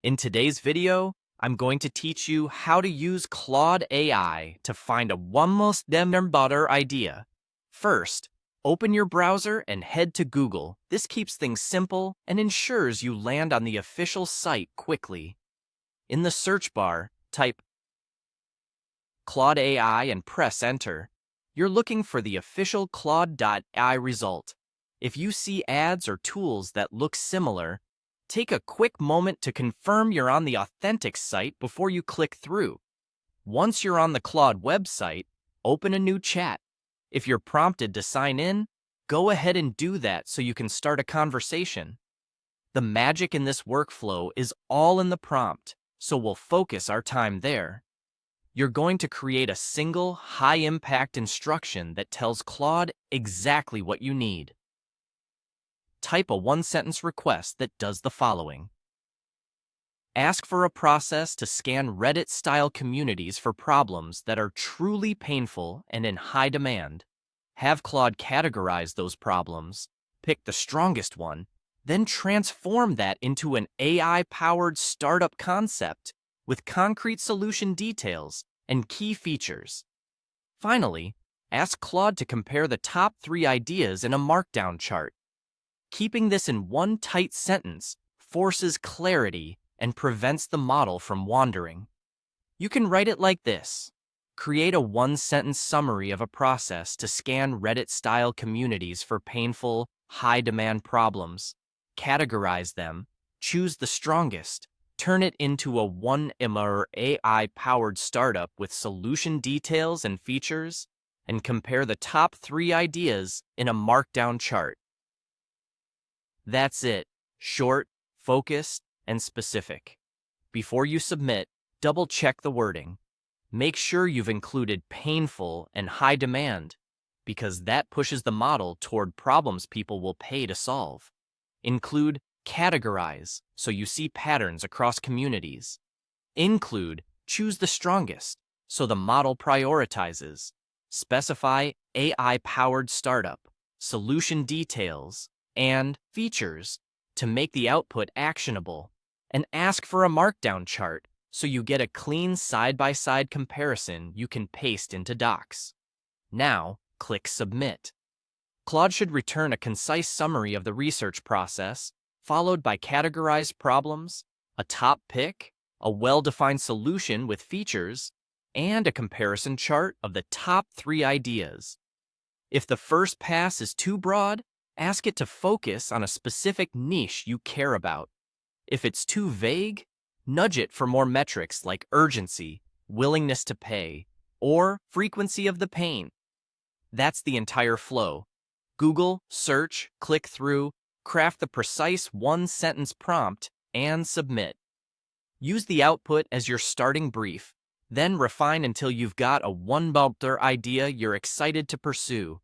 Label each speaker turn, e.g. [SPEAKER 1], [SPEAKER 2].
[SPEAKER 1] In today's video, I'm going to teach you how to use Claude AI to find a almost better idea. First, open your browser and head to Google. This keeps things simple and ensures you land on the official site quickly. In the search bar, type Claude AI and press enter. You're looking for the official Claude AI result. If you see ads or tools that look similar, take a quick moment to confirm you're on the authentic site before you click through. Once you're on the Claude website, open a new chat. If you're prompted to sign in, go ahead and do that so you can start a conversation. The magic in this workflow is all in the prompt, so we'll focus our time there. You're going to create a single, high-impact instruction that tells Claude exactly what you need. Type a one-sentence request that does the following. Ask for a process to scan Reddit-style communities for problems that are truly painful and in high demand. Have Claude categorize those problems, pick the strongest one, then transform that into an AI-powered startup concept with concrete solution details and key features. Finally, ask Claude to compare the top 3 ideas in a markdown chart. Keeping this in one tight sentence forces clarity and prevents the model from wandering. You can write it like this. Create a one-sentence summary of a process to scan Reddit-style communities for painful, high-demand problems. Categorize them, choose the strongest, turn it into a one-IMA AI-powered startup with solution details and features, and compare the top 3 ideas in a markdown chart. That's it. Short, focused, and specific. Before you submit, double-check the wording. Make sure you've included painful and high demand, because that pushes the model toward problems people will pay to solve. Include categorize, so you see patterns across communities. Include choose the strongest, so the model prioritizes. Specify AI-powered startup, solution details, and features to make the output actionable, and ask for a markdown chart so you get a clean side-by-side comparison you can paste into Docs. Now, click Submit. Claude should return a concise summary of the research process, followed by categorized problems, a top pick, a well-defined solution with features, and a comparison chart of the top 3 ideas. If the first pass is too broad, ask it to focus on a specific niche you care about. If it's too vague, nudge it for more metrics like urgency, willingness to pay, or frequency of the pain. That's the entire flow. Google, search, click through, craft the precise one-sentence prompt, and submit. Use the output as your starting brief, then refine until you've got a one-bolter idea you're excited to pursue.